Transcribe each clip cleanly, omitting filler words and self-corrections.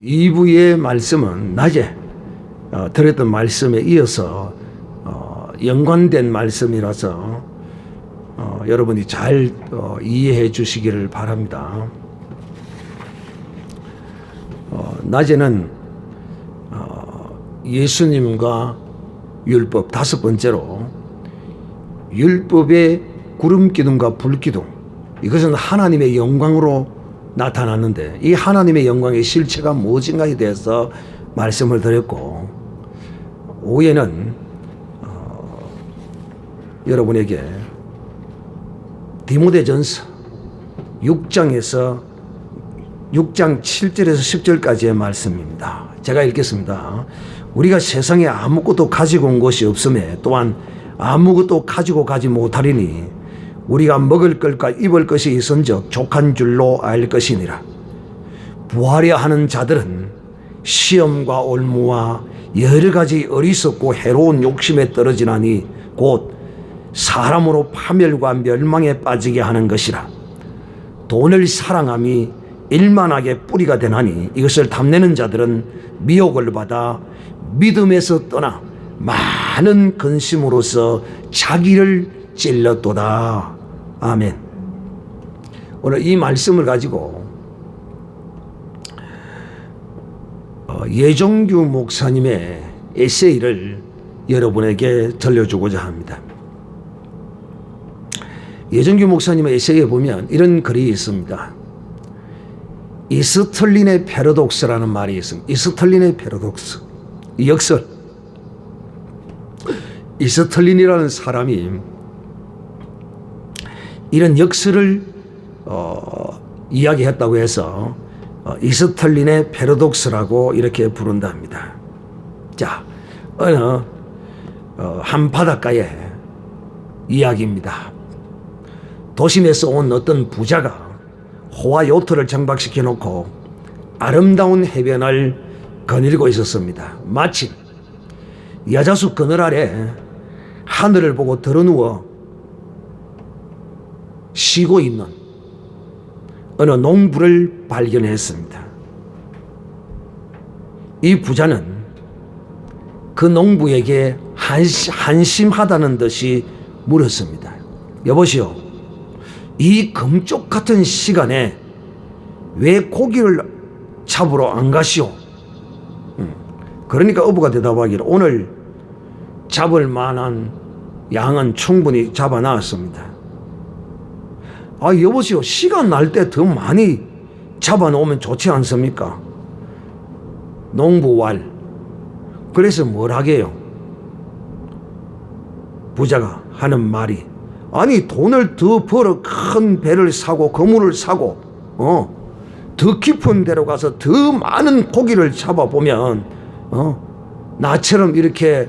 2부의 말씀은 낮에 드렸던 말씀에 이어서 연관된 말씀이라서 여러분이 잘 이해해 주시기를 바랍니다. 낮에는 예수님과 율법, 다섯 번째로 율법의 구름기둥과 불기둥, 이것은 하나님의 영광으로 나타났는데 이 하나님의 영광의 실체가 무엇인가에 대해서 말씀을 드렸고, 오후에는 여러분에게 디모데전서 6장 7절에서 10절까지의 말씀입니다. 제가 읽겠습니다. 우리가 세상에 아무것도 가지고 온 것이 없음에 또한 아무것도 가지고 가지 못하리니 우리가 먹을 것과 입을 것이 있은즉 족한 줄로 알 것이니라. 부하려 하는 자들은 시험과 올무와 여러 가지 어리석고 해로운 욕심에 떨어지나니 곧 사람으로 파멸과 멸망에 빠지게 하는 것이라. 돈을 사랑함이 일만하게 뿌리가 되나니 이것을 탐내는 자들은 미혹을 받아 믿음에서 떠나 많은 근심으로써 자기를 찔렀도다. 아멘. 오늘 이 말씀을 가지고 예정규 목사님의 에세이를 여러분에게 들려주고자 합니다. 예정규 목사님의 에세이에 보면 이런 글이 있습니다. 이스털린의 패러독스라는 말이 있습니다. 이스털린의 패러독스, 역설. 이스털린이라는 사람이 이런 역설을 이야기했다고 해서 이스털린의 패러독스라고 이렇게 부른답니다. 자, 어느 한 바닷가의 이야기입니다. 도심에서 온 어떤 부자가 호화 요트를 정박시켜 놓고 아름다운 해변을 거닐고 있었습니다. 마침 야자수 그늘 아래 하늘을 보고 드러누워 쉬고 있는 어느 농부를 발견했습니다. 이 부자는 그 농부에게 한심하다는 듯이 물었습니다. 여보시오, 이 금쪽 같은 시간에 왜 고기를 잡으러 안 가시오? 그러니까 어부가 대답하기를 오늘 잡을 만한 양은 충분히 잡아놨습니다. 아, 여보시오, 시간 날 때 더 많이 잡아놓으면 좋지 않습니까? 농부왈. 그래서 뭘 하게요? 부자가 하는 말이, 아니 돈을 더 벌어 큰 배를 사고 거물을 사고 더 깊은 데로 가서 더 많은 고기를 잡아보면 나처럼 이렇게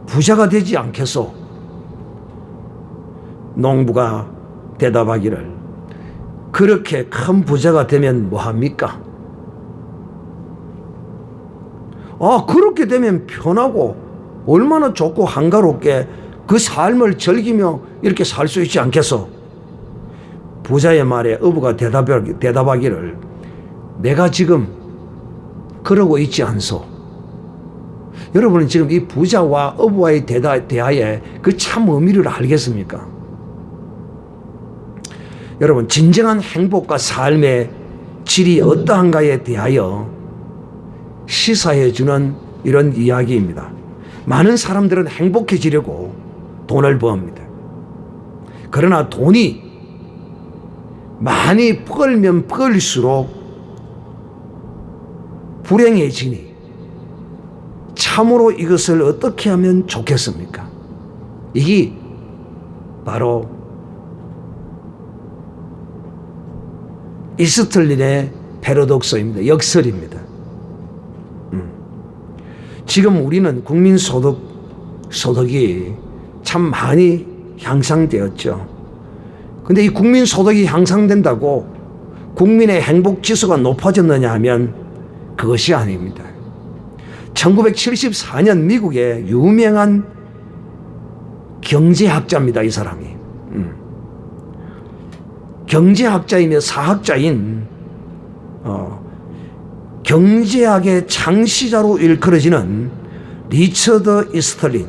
부자가 되지 않겠소? 농부가 대답하기를, 그렇게 큰 부자가 되면 뭐합니까? 아, 그렇게 되면 편하고 얼마나 좋고 한가롭게 그 삶을 즐기며 이렇게 살 수 있지 않겠소? 부자의 말에 어부가 대답하기를, 내가 지금 그러고 있지 않소? 여러분은 지금 이 부자와 어부와의 대화에 그 참 의미를 알겠습니까? 여러분, 진정한 행복과 삶의 질이 어떠한가에 대하여 시사해 주는 이런 이야기입니다. 많은 사람들은 행복해지려고 돈을 버합니다. 그러나 돈이 많이 벌면 벌수록 불행해지니 참으로 이것을 어떻게 하면 좋겠습니까? 이게 바로 이스털린의 패러독스입니다. 역설입니다. 지금 우리는 국민 소득이 참 많이 향상되었죠. 근데 이 국민 소득이 향상된다고 국민의 행복 지수가 높아졌느냐 하면 그것이 아닙니다. 1974년 미국의 유명한 경제학자입니다. 이 사람이. 경제학자이며 사학자인 경제학의 창시자로 일컬어지는 리처드 이스틀린,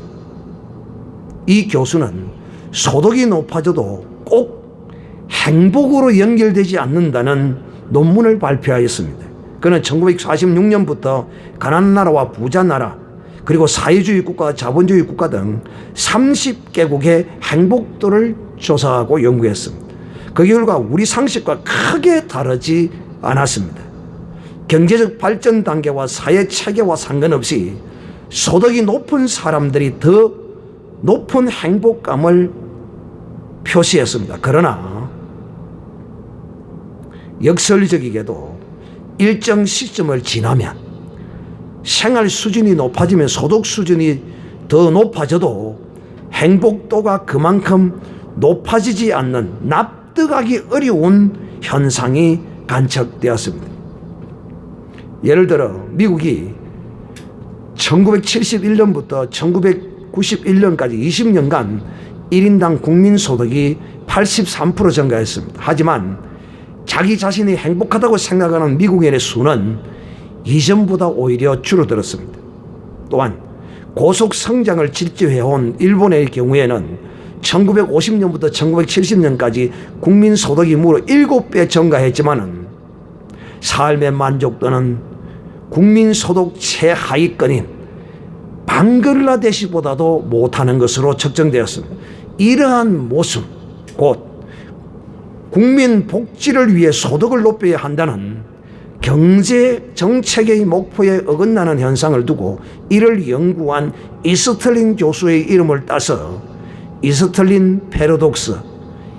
이 교수는 소득이 높아져도 꼭 행복으로 연결되지 않는다는 논문을 발표하였습니다. 그는 1946년부터 가난한 나라와 부자 나라, 그리고 사회주의 국가, 자본주의 국가 등 30개국의 행복도를 조사하고 연구했습니다. 그 결과 우리 상식과 크게 다르지 않았습니다. 경제적 발전 단계와 사회 체계와 상관없이 소득이 높은 사람들이 더 높은 행복감을 표시했습니다. 그러나 역설적이게도 일정 시점을 지나면 생활 수준이 높아지면 소득 수준이 더 높아져도 행복도가 그만큼 높아지지 않는 납득하기 어려운 현상이 관측되었습니다. 예를 들어 미국이 1971년부터 1991년까지 20년간 1인당 국민소득이 83% 증가했습니다. 하지만 자기 자신이 행복하다고 생각하는 미국인의 수는 이전보다 오히려 줄어들었습니다. 또한 고속 성장을 질주해온 일본의 경우에는 1950년부터 1970년까지 국민소득이 무려 7배 증가했지만 삶의 만족도는 국민소득 최하위권인 방글라데시보다도 못하는 것으로 측정되었습니다. 이러한 모습, 곧 국민 복지를 위해 소득을 높여야 한다는 경제 정책의 목표에 어긋나는 현상을 두고 이를 연구한 이스틀린 교수의 이름을 따서 이스틀린 패러독스,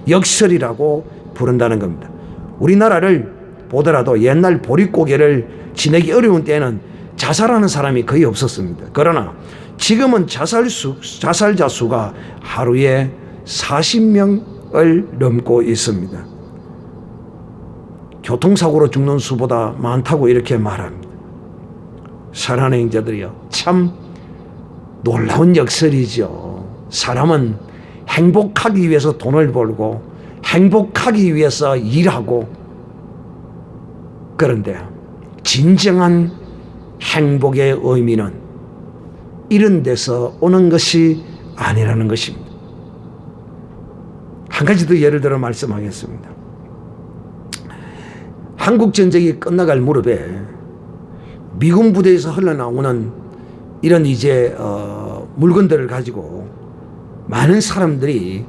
역설이라고 부른다는 겁니다. 우리나라를 보더라도 옛날 보릿고개를 지내기 어려운 때에는 자살하는 사람이 거의 없었습니다. 그러나 지금은 자살자 수가 하루에 40명을 넘고 있습니다. 교통사고로 죽는 수보다 많다고 이렇게 말합니다. 사랑하는 형제들이요, 참 놀라운 역설이죠. 사람은 행복하기 위해서 돈을 벌고 행복하기 위해서 일하고, 그런데 진정한 행복의 의미는 이런 데서 오는 것이 아니라는 것입니다. 한 가지 더 예를 들어 말씀하겠습니다. 한국전쟁이 끝나갈 무렵에 미군 부대에서 흘러나오는 이런 물건들을 가지고 많은 사람들이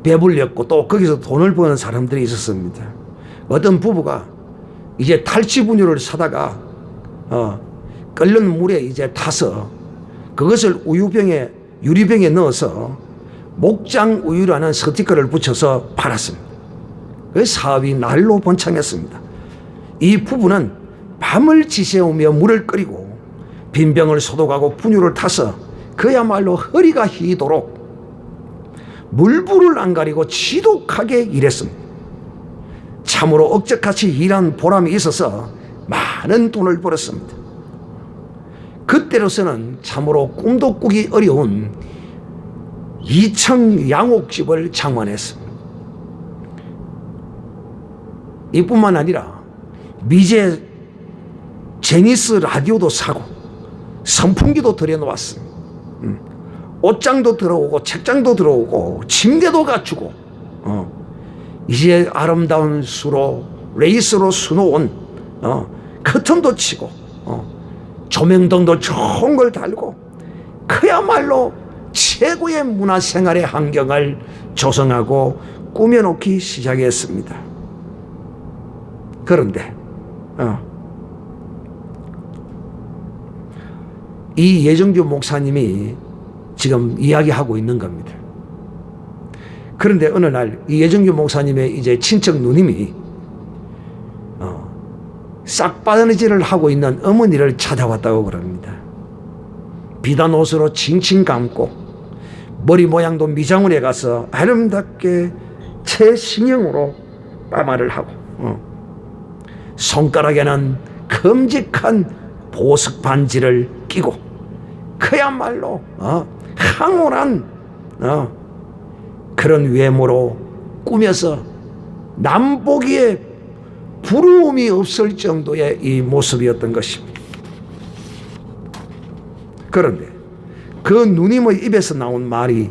배불렸고 또 거기서 돈을 버는 사람들이 있었습니다. 어떤 부부가 이제 탈취분유를 사다가 끓는 물에 타서 그것을 유리병에 넣어서 목장 우유라는 스티커를 붙여서 팔았습니다. 그 사업이 날로 번창했습니다. 이 부부는 밤을 지새우며 물을 끓이고 빈병을 소독하고 분유를 타서 그야말로 허리가 휘도록 물불을 안 가리고 지독하게 일했습니다. 참으로 억적같이 일한 보람이 있어서 많은 돈을 벌었습니다. 그때로서는 참으로 꿈도 꾸기 어려운 2층 양옥집을 장만했습니다. 이뿐만 아니라 미제 제니스 라디오도 사고 선풍기도 들여놓았습니다. 옷장도 들어오고 책장도 들어오고 침대도 갖추고 이제 아름다운 수로 레이스로 수놓은 커튼도 치고 조명등도 좋은 걸 달고 그야말로 최고의 문화생활의 환경을 조성하고 꾸며놓기 시작했습니다. 그런데 이 예정규 목사님이 지금 이야기하고 있는 겁니다. 그런데 어느 날 이 예정규 목사님의 이제 친척 누님이 싹바느질을 하고 있는 어머니를 찾아왔다고 그럽니다. 비단 옷으로 칭칭 감고 머리 모양도 미장원에 가서 아름답게 최신형으로 파마를 하고 손가락에는 큼직한 보석 반지를 끼고 그야말로 황홀한 그런 외모로 꾸며서 남보기에 부러움이 없을 정도의 이 모습이었던 것입니다. 그런데 그 누님의 입에서 나온 말이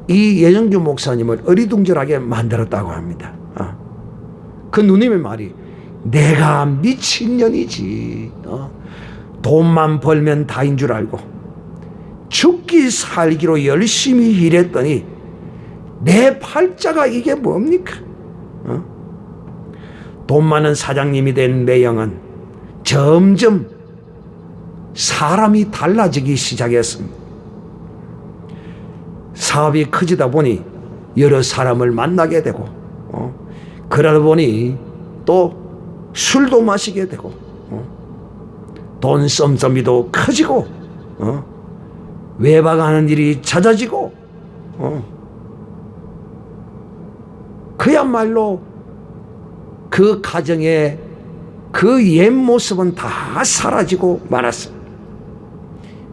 이 예정규 목사님을 어리둥절하게 만들었다고 합니다. 그 누님의 말이 내가 미친년이지. 돈만 벌면 다인 줄 알고 죽기 살기로 열심히 일했더니 내 팔자가 이게 뭡니까? 돈 많은 사장님이 된 매형은 점점 사람이 달라지기 시작했습니다. 사업이 커지다 보니 여러 사람을 만나게 되고 그러다 보니 또 술도 마시게 되고 돈 썸썸이도 커지고 외박하는 일이 잦아지고 그야말로 그 가정의 그 옛 모습은 다 사라지고 말았습니다.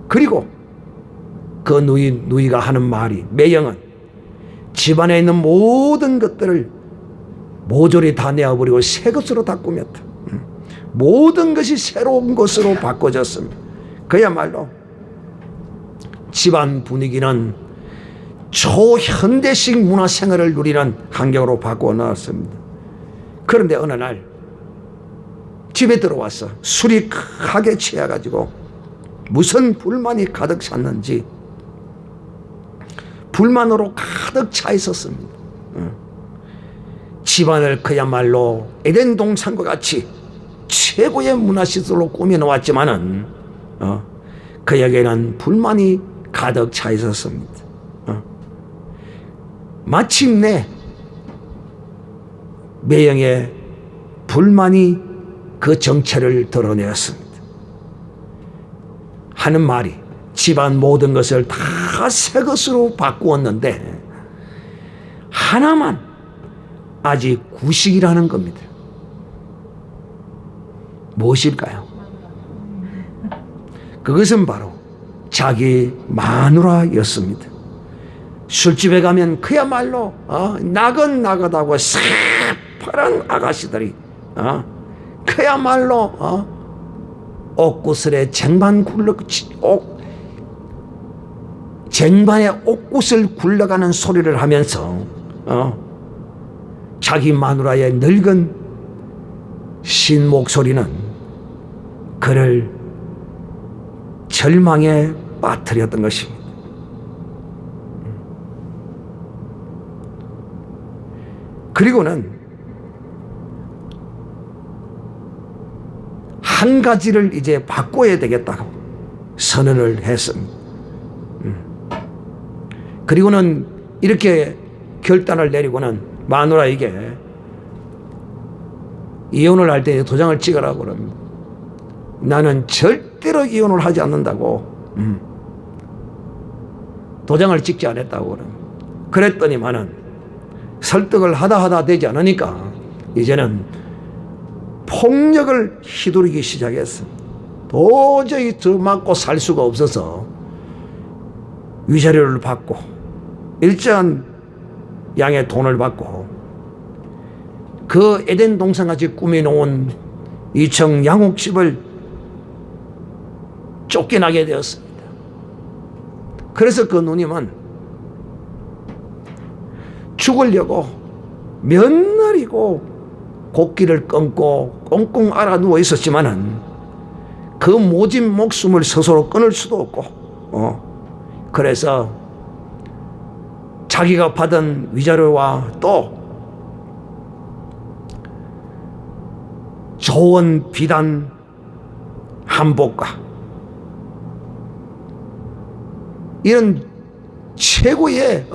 그리고 그 누이가 하는 말이 매형은 집안에 있는 모든 것들을 모조리 다 내어버리고 새 것으로 다 꾸몄다. 모든 것이 새로운 것으로 바꿔졌습니다. 그야말로 집안 분위기는 초현대식 문화생활을 누리는 환경으로 바꾸어 나왔습니다. 그런데 어느 날 집에 들어와서 술이 크게 취해가지고 무슨 불만이 가득 찼는지 불만으로 가득 차 있었습니다. 집안을 그야말로 에덴 동산과 같이 최고의 문화시설로 꾸며놓았지만은 그에게는 불만이 가득 차 있었습니다. 마침내 매형의 불만이 그 정체를 드러내었습니다. 하는 말이 집안 모든 것을 다 새 것으로 바꾸었는데 하나만 아직 구식이라는 겁니다. 무엇일까요? 그것은 바로 자기 마누라였습니다. 술집에 가면 그야말로 나긋나긋하고 새파란 아가씨들이 그야말로 옷구슬에 쟁반에 옷구슬 굴러가는 소리를 하면서 자기 마누라의 늙은 신 목소리는 그를 절망에 빠뜨렸던 것입니다. 그리고는 한 가지를 이제 바꿔야 되겠다고 선언을 했습니다. 그리고는 이렇게 결단을 내리고는 마누라에게 이혼을 할 때 도장을 찍으라고 그럽니다. 나는 절대로 이혼을 하지 않는다고 도장을 찍지 않았다고 그럽니다. 그랬더니만은 설득을 하다 되지 않으니까 이제는 폭력을 휘두르기 시작했습니다. 도저히 더 맞고 살 수가 없어서 위자료를 받고 일정한 양의 돈을 받고 그 에덴 동산같이 꾸며놓은 2층 양옥집을 쫓겨나게 되었습니다. 그래서 그 누님은 죽으려고 몇 날이고 곡기를 끊고 꽁꽁 앓아 누워 있었지만은 그 모진 목숨을 스스로 끊을 수도 없고 그래서 자기가 받은 위자료와 또 좋은 비단 한복과 이런 최고의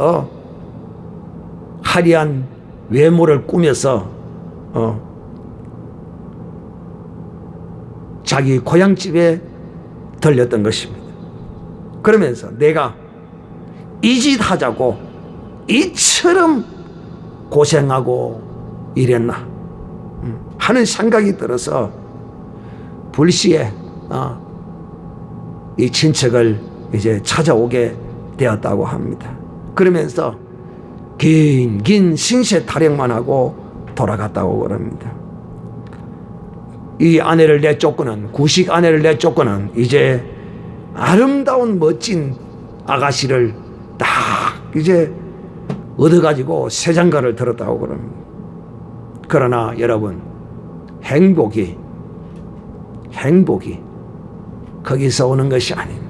화려한 외모를 꾸며서 자기 고향집에 들렸던 것입니다. 그러면서 내가 이 짓 하자고 이처럼 고생하고 이랬나 하는 생각이 들어서 불시에 이 친척을 이제 찾아오게 되었다고 합니다. 그러면서 긴 신세 타령만 하고 돌아갔다고 그럽니다. 이 아내를 내쫓고는, 구식 아내를 내쫓고는 이제 아름다운 멋진 아가씨를 딱 이제 얻어가지고 새 장가를 들었다고 그럽니다. 그러나 여러분, 행복이 거기서 오는 것이 아닙니다.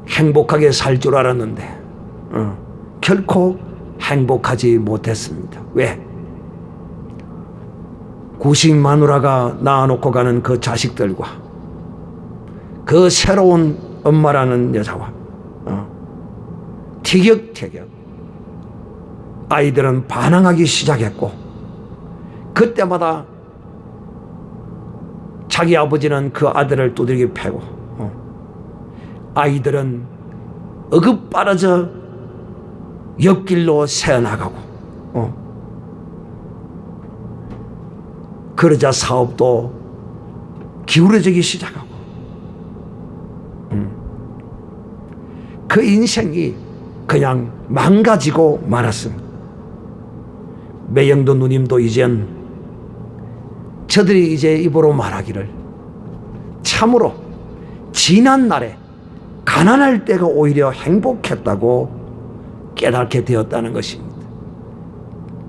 행복하게 살 줄 알았는데 결코 행복하지 못했습니다. 왜? 구식 마누라가 낳아놓고 가는 그 자식들과 그 새로운 엄마라는 여자와 티격태격 아이들은 반항하기 시작했고, 그때마다 자기 아버지는 그 아들을 두들겨 패고 아이들은 어긋 옆길로 새어나가고 그러자 사업도 기울어지기 시작하고 그 인생이 그냥 망가지고 말았습니다. 매영도 누님도 이젠 저들이 이제 입으로 말하기를 참으로 지난 날에 가난할 때가 오히려 행복했다고 깨닫게 되었다는 것입니다.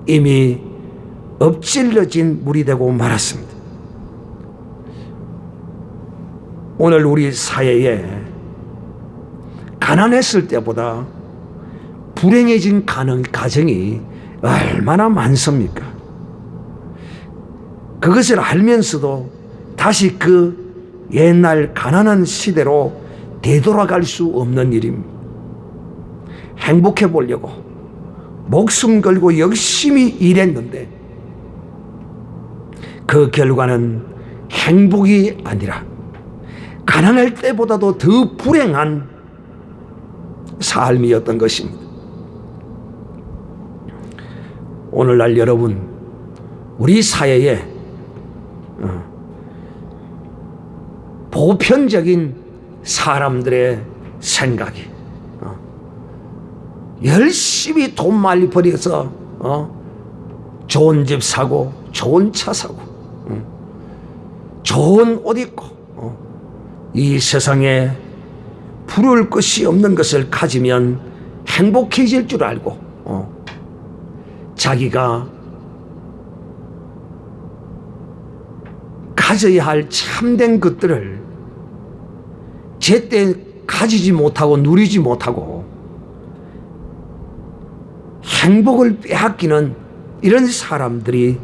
이미 엎질러진 물이 되고 말았습니다. 오늘 우리 사회에 가난했을 때보다 불행해진 가정이 얼마나 많습니까? 그것을 알면서도 다시 그 옛날 가난한 시대로 되돌아갈 수 없는 일입니다. 행복해 보려고 목숨 걸고 열심히 일했는데 그 결과는 행복이 아니라 가난할 때보다도 더 불행한 삶이었던 것입니다. 오늘날 여러분, 우리 사회에 보편적인 사람들의 생각이 열심히 돈 많이 벌여서 좋은 집 사고 좋은 차 사고 좋은 옷 입고 이 세상에 부러울 것이 없는 것을 가지면 행복해질 줄 알고 자기가 가져야 할 참된 것들을 제때 가지지 못하고 누리지 못하고 행복을 빼앗기는 이런 사람들이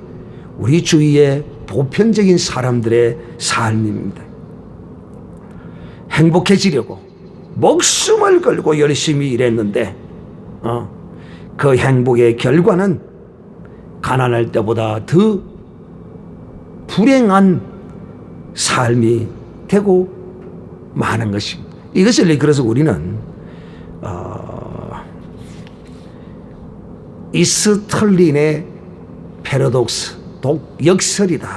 우리 주위의 보편적인 사람들의 삶입니다. 행복해지려고 목숨을 걸고 열심히 일했는데 그 행복의 결과는 가난할 때보다 더 불행한 삶이 되고 마는 것입니다. 이것을 그래서 우리는 이스털린의 패러독스, 역설이다,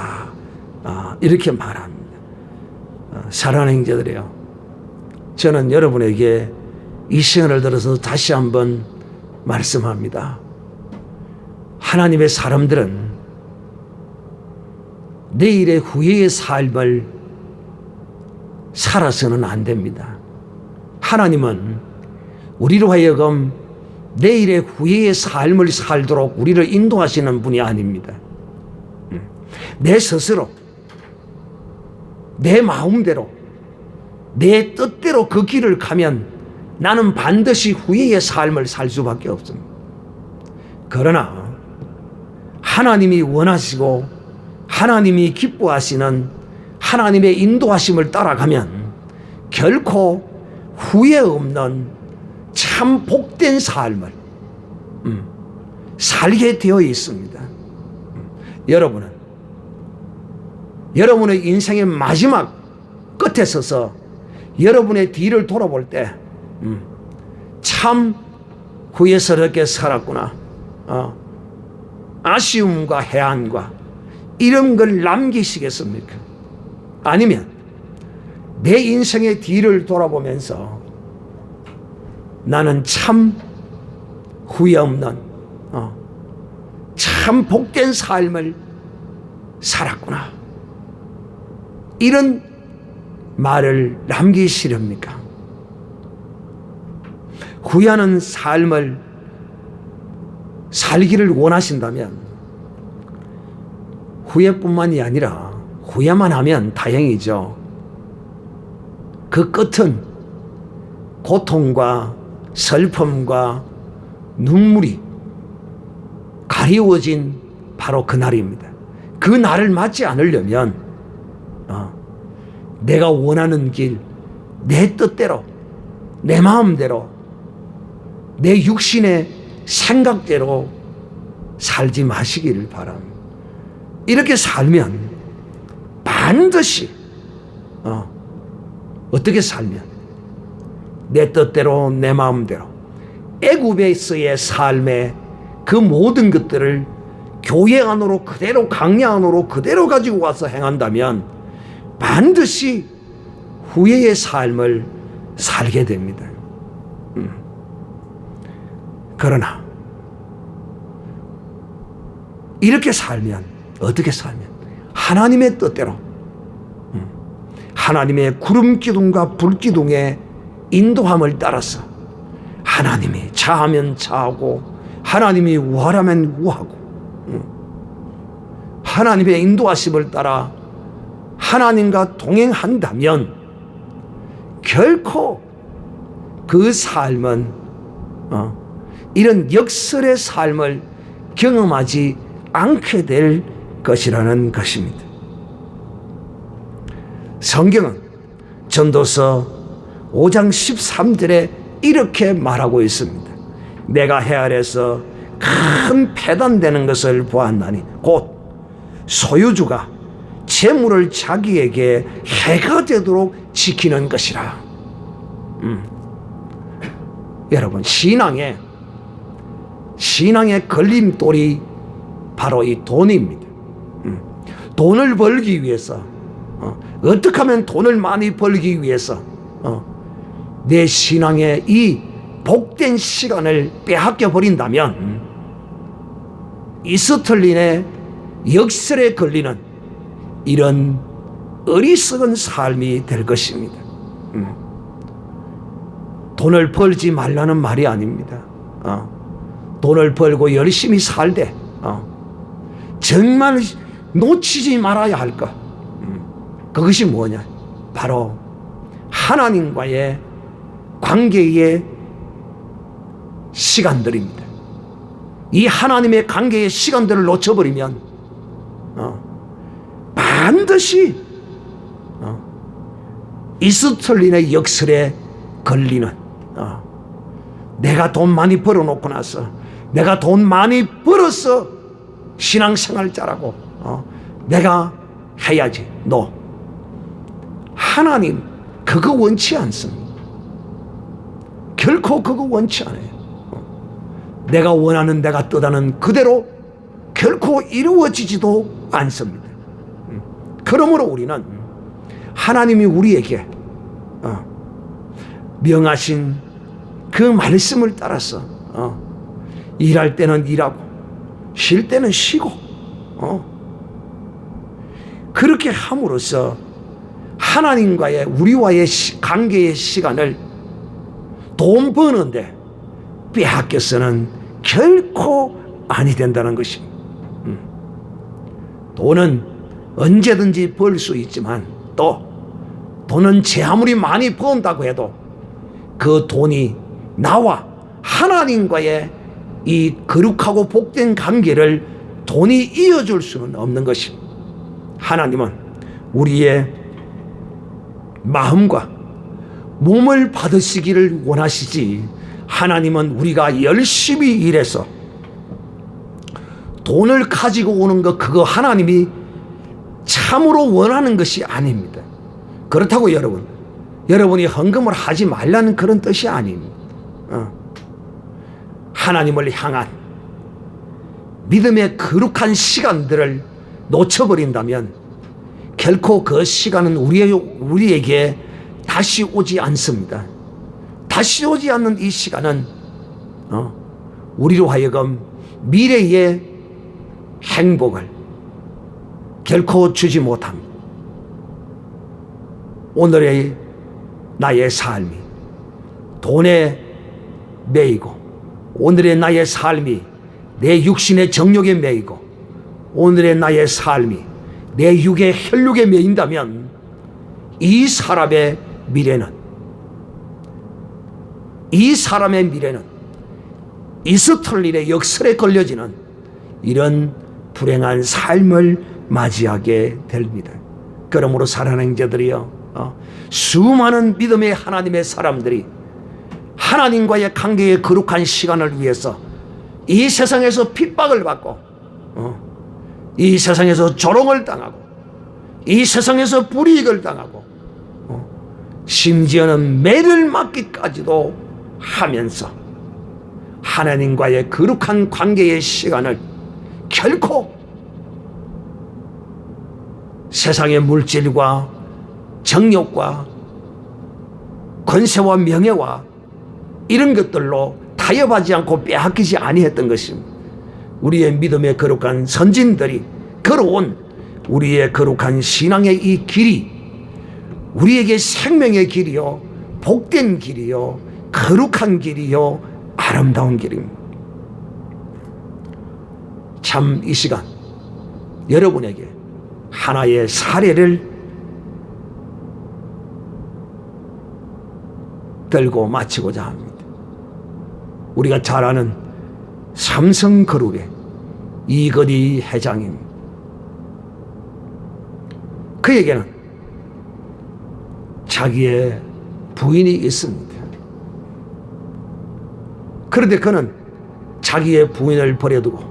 이렇게 말합니다. 사랑하는 형제들이요, 저는 여러분에게 이 시간을 들어서 다시 한번 말씀합니다. 하나님의 사람들은 내일의 후회의 삶을 살아서는 안 됩니다. 하나님은 우리로 하여금 내일의 후회의 삶을 살도록 우리를 인도하시는 분이 아닙니다. 내 스스로, 내 마음대로, 내 뜻대로 그 길을 가면 나는 반드시 후회의 삶을 살 수밖에 없습니다. 그러나 하나님이 원하시고 하나님이 기뻐하시는 하나님의 인도하심을 따라가면 결코 후회 없는 참 복된 삶을 살게 되어 있습니다. 여러분의 인생의 마지막 끝에 서서 여러분의 뒤를 돌아볼 때 참 후회스럽게 살았구나, 아쉬움과 해안과 이런 걸 남기시겠습니까? 아니면 내 인생의 뒤를 돌아보면서 나는 참 후회 없는 참 복된 삶을 살았구나. 이런 말을 남기시렵니까? 후회하는 삶을 살기를 원하신다면 후회뿐만이 아니라 후회만 하면 다행이죠. 그 끝은 고통과 슬픔과 눈물이 가리워진 바로 그 날입니다. 그 날을 맞지 않으려면 내가 원하는 길, 내 뜻대로, 내 마음대로, 내 육신의 생각대로 살지 마시기를 바랍니다. 이렇게 살면 반드시 어떻게 살면 내 뜻대로 내 마음대로 애굽에서의 삶의 그 모든 것들을 교회 안으로 그대로 강야 안으로 그대로 가지고 와서 행한다면 반드시 후회의 삶을 살게 됩니다. 그러나 이렇게 살면 어떻게 살면 하나님의 뜻대로 하나님의 구름기둥과 불기둥의 인도함을 따라서 하나님이 자하면 자하고 하나님이 우하라면 우하고 하나님의 인도하심을 따라 하나님과 동행한다면 결코 그 삶은 이런 역설의 삶을 경험하지 않게 될 것이라는 것입니다. 성경은 전도서 5장 13절에 이렇게 말하고 있습니다. 내가 해 아래서 큰 패단되는 것을 보았나니 곧 소유주가 재물을 자기에게 해가 되도록 지키는 것이라. 여러분, 신앙의 걸림돌이 바로 이 돈입니다. 돈을 벌기 위해서 어떻게 하면 돈을 많이 벌기 위해서 내 신앙의 이 복된 시간을 빼앗겨 버린다면 이스틀린의 역설에 걸리는 이런 어리석은 삶이 될 것입니다. 돈을 벌지 말라는 말이 아닙니다. 돈을 벌고 열심히 살되 정말 놓치지 말아야 할 것, 그것이 뭐냐? 바로 하나님과의 관계의 시간들입니다. 이 하나님의 관계의 시간들을 놓쳐버리면 반드시 이스틀린의 역설에 걸리는, 내가 돈 많이 벌어놓고 나서 내가 돈 많이 벌어서 신앙생활 잘하고 내가 해야지. 하나님 그거 원치 않습니다. 결코 그거 원치 않아요. 내가 원하는, 내가 뜻하는 그대로 결코 이루어지지도 않습니다. 그러므로 우리는 하나님이 우리에게 명하신 그 말씀을 따라서 일할 때는 일하고 쉴 때는 쉬고 그렇게 함으로써 하나님과의 우리와의 관계의 시간을 돈 버는데 빼앗겨서는 결코 아니 된다는 것입니다. 돈은 언제든지 벌 수 있지만 또 돈은 제 아무리 많이 번다고 해도 그 돈이 나와 하나님과의 이 거룩하고 복된 관계를 돈이 이어줄 수는 없는 것입니다. 하나님은 우리의 마음과 몸을 받으시기를 원하시지, 하나님은 우리가 열심히 일해서 돈을 가지고 오는 것, 그거 하나님이 참으로 원하는 것이 아닙니다. 그렇다고 여러분이 헌금을 하지 말라는 그런 뜻이 아닙니다. 하나님을 향한 믿음의 거룩한 시간들을 놓쳐버린다면 결코 그 시간은 우리에게 다시 오지 않습니다. 다시 오지 않는 이 시간은 우리로 하여금 미래의 행복을 결코 주지 못합니다. 오늘의 나의 삶이 돈에 매이고, 오늘의 나의 삶이 내 육신의 정욕에 매이고, 오늘의 나의 삶이 내 육의 혈육에 매인다면 이 사람의 미래는 이스라엘의 역설에 걸려지는 이런 불행한 삶을 맞이하게 됩니다. 그러므로 사랑하는 자들이여, 수많은 믿음의 하나님의 사람들이 하나님과의 관계의 거룩한 시간을 위해서 이 세상에서 핍박을 받고, 이 세상에서 조롱을 당하고, 이 세상에서 불이익을 당하고, 심지어는 매를 맞기까지도 하면서 하나님과의 거룩한 관계의 시간을 결코 세상의 물질과 정욕과 권세와 명예와 이런 것들로 타협하지 않고 빼앗기지 아니했던 것입니다. 우리의 믿음의 거룩한 선진들이 걸어온 우리의 거룩한 신앙의 이 길이 우리에게 생명의 길이요, 복된 길이요, 거룩한 길이요, 아름다운 길입니다. 참 이 시간 여러분에게 하나의 사례를 들고 마치고자 합니다. 우리가 잘 아는 삼성그룹의 이건희 회장입니다. 그에게는 자기의 부인이 있습니다. 그런데 그는 자기의 부인을 버려두고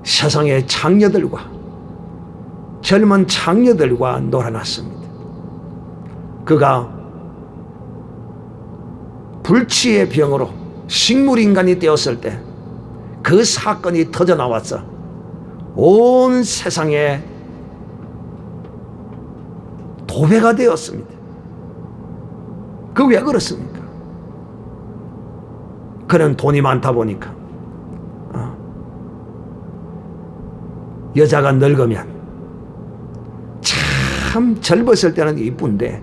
세상의 창녀들과 젊은 창녀들과 놀아났습니다. 그가 불치의 병으로 식물인간이 되었을 때 그 사건이 터져 나왔어 온 세상에 도배가 되었습니다. 그 왜 그렇습니까? 그는 돈이 많다 보니까 여자가 늙으면 참 젊었을 때는 이쁜데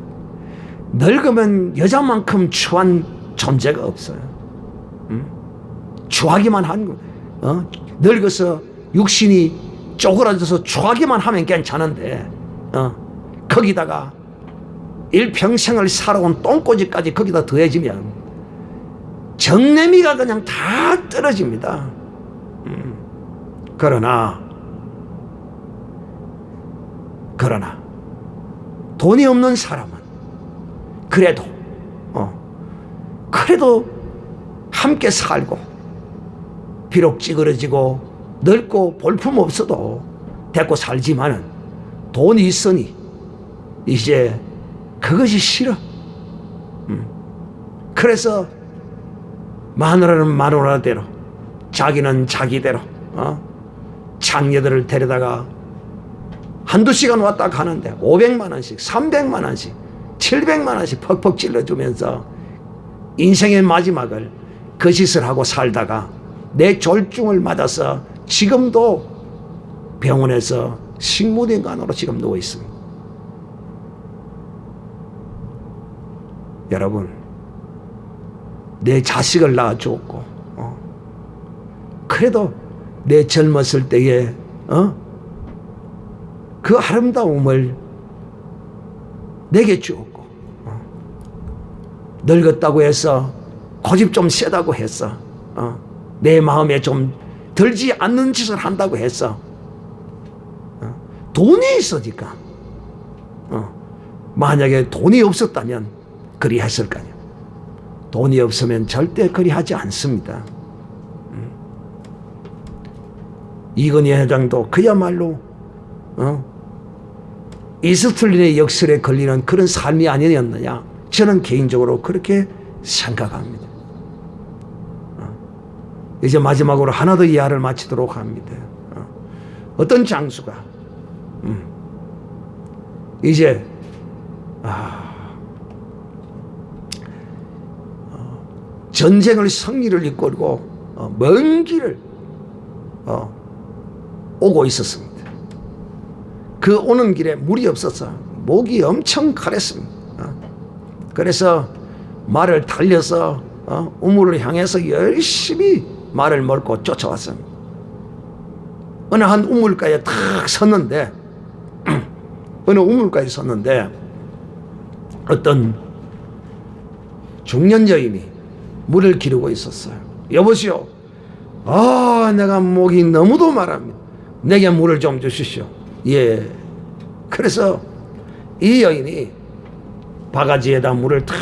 늙으면 여자만큼 추한 존재가 없어요. 추하기만 한 늙어서 육신이 쪼그라져서 추하기만 하면 괜찮은데 거기다가 일평생을 살아온 똥꼬지까지 거기다 더해지면 정내미가 그냥 다 떨어집니다. 그러나 돈이 없는 사람은 그래도 함께 살고 비록 찌그러지고 늙고 볼품 없어도 데리고 살지만은 돈이 있으니 이제 그것이 싫어. 그래서 마누라는 마누라대로 자기는 자기대로 장녀들을 데려다가 한두 시간 왔다 가는데 500만 원씩 300만 원씩 700만 원씩 퍽퍽 찔러주면서 인생의 마지막을 거짓을 하고 살다가 내 졸중을 맞아서 지금도 병원에서 식물인간으로 지금 누워 있습니다. 여러분, 내 자식을 낳아주었고 그래도 내 젊었을 때에 그 아름다움을 내게 주었고 늙었다고 해서 고집 좀 세다고 해서 내 마음에 좀 들지 않는 짓을 한다고 해서 돈이 있으니까 만약에 돈이 없었다면 그리 했을까요? 돈이 없으면 절대 그리 하지 않습니다. 이건희 회장도 그야말로 이스라엘의 역설에 걸리는 그런 삶이 아니었느냐, 저는 개인적으로 그렇게 생각합니다. 이제 마지막으로 하나 더 이야기를 마치도록 합니다. 어떤 장수가 이제 전쟁을 승리를 이끌고 먼 길을 오고 있었습니다. 그 오는 길에 물이 없어서 목이 엄청 가랬습니다. 그래서 말을 달려서 우물을 향해서 열심히 말을 몰고 쫓아왔습니다. 어느 한 우물가에 탁 섰는데 어떤 중년 여인이 물을 기르고 있었어요. 여보시오, 내가 목이 너무도 마릅니다. 내게 물을 좀 주십시오. 예. 그래서 이 여인이 바가지에다 물을 탁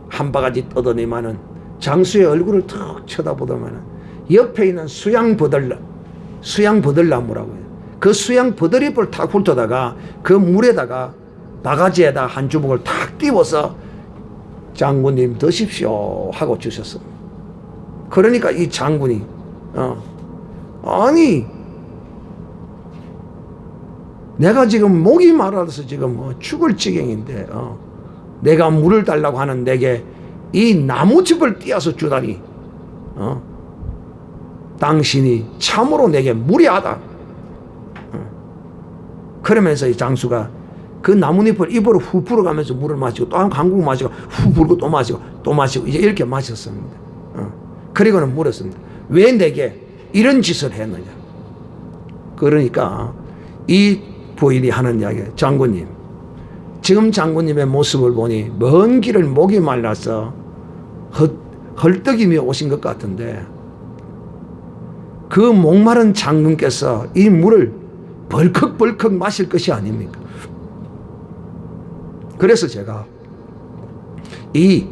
한 바가지 떠더니만은 장수의 얼굴을 탁 쳐다보더만은 옆에 있는 수양버들나무라고 해요. 그 수양버들잎을 탁 훑어다가 그 물에다가 바가지에다 한 주먹을 탁 띄워서 장군님 드십시오 하고 주셨습니다. 그러니까 이 장군이 아니 내가 지금 목이 마라서 지금 죽을 지경인데 내가 물을 달라고 하는 내게 이 나무즙을 띄어서 주다니 당신이 참으로 내게 무례하다. 그러면서 이 장수가 그 나뭇잎을 입으로 후 불어가면서 물을 마시고 또 한 강국 마시고 후 불고 또 마시고 이제 이렇게 마셨습니다. 그리고는 물었습니다. 왜 내게 이런 짓을 했느냐. 그러니까 이 부인이 하는 이야기, 장군님, 지금 장군님의 모습을 보니 먼 길을 목이 말라서 헐떡이며 오신 것 같은데 그 목마른 장군께서 이 물을 벌컥벌컥 마실 것이 아닙니까? 그래서 제가 이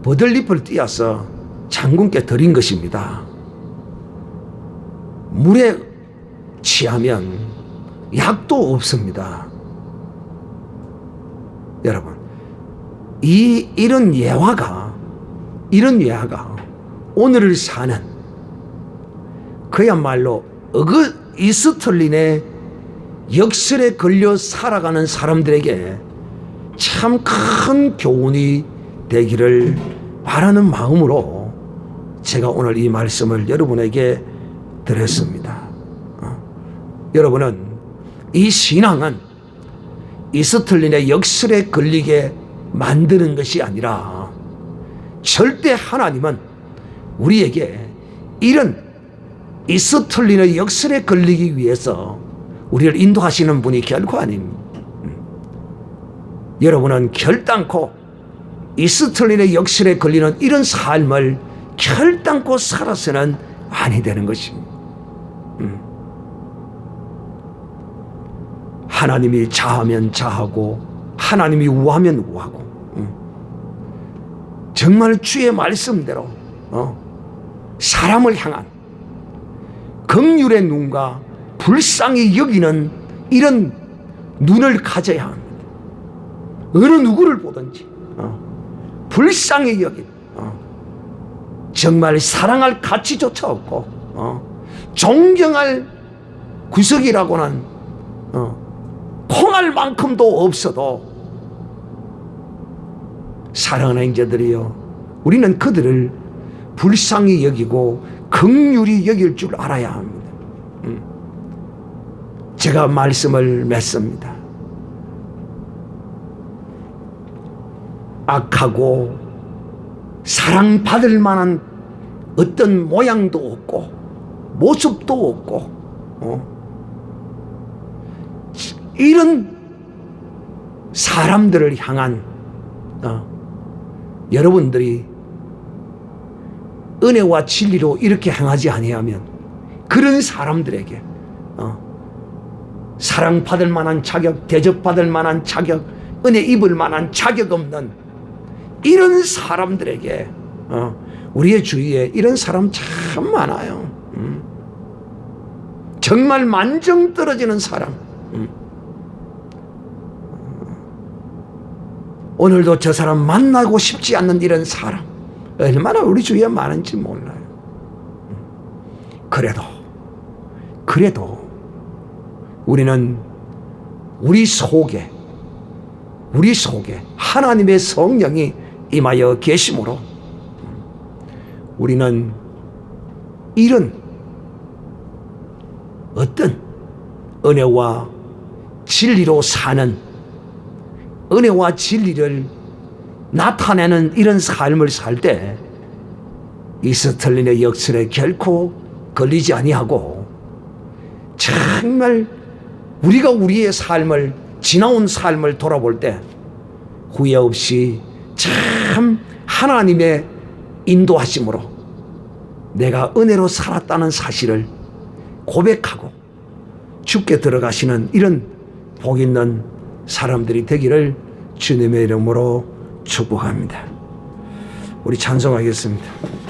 버들잎을 띄어서 장군께 드린 것입니다. 물에 취하면 약도 없습니다. 여러분, 이런 예화가 오늘을 사는 그야말로 이스털린의 역설에 걸려 살아가는 사람들에게 참 큰 교훈이 되기를 바라는 마음으로 제가 오늘 이 말씀을 여러분에게 드렸습니다. 여러분은 이 신앙은 이스털린의 역설에 걸리게 만드는 것이 아니라 절대 하나님은 우리에게 이런 이스털린의 역설에 걸리기 위해서 우리를 인도하시는 분이 결코 아닙니다. 여러분은 결단코 이스털린의 역설에 걸리는 이런 삶을 결단코 살아서는 아니 되는 것입니다. 하나님이 자하면 자하고 하나님이 우하면 우하고 정말 주의 말씀대로 사람을 향한 긍휼의 눈과 불쌍히 여기는 이런 눈을 가져야 합니다. 어느 누구를 보든지 불쌍히 여긴 정말 사랑할 가치조차 없고 존경할 구석이라고는 콩알 만큼도 없어도 사랑하는 자들이여, 우리는 그들을 불쌍히 여기고 긍휼히 여길 줄 알아야 합니다. 제가 말씀을 맺습니다. 악하고 사랑받을 만한 어떤 모양도 없고 모습도 없고 이런 사람들을 향한 여러분들이 은혜와 진리로 이렇게 행하지 아니하면 그런 사람들에게 사랑받을 만한 자격, 대접받을 만한 자격, 은혜 입을 만한 자격 없는 이런 사람들에게 우리의 주위에 이런 사람 참 많아요. 정말 만정 떨어지는 사람. 오늘도 저 사람 만나고 싶지 않는 이런 사람 얼마나 우리 주위에 많은지 몰라요. 그래도 우리는 우리 속에 하나님의 성령이 임하여 계심으로 우리는 이런 어떤 은혜와 진리로 사는, 은혜와 진리를 나타내는 이런 삶을 살 때 이 스탈린의 역설에 결코 걸리지 아니하고, 정말 우리가 우리의 삶을, 지나온 삶을 돌아볼 때 후회 없이 참 하나님의 인도하심으로 내가 은혜로 살았다는 사실을 고백하고 죽게 들어가시는 이런 복 있는 사람들이 되기를 주님의 이름으로 축복합니다. 우리 찬송하겠습니다.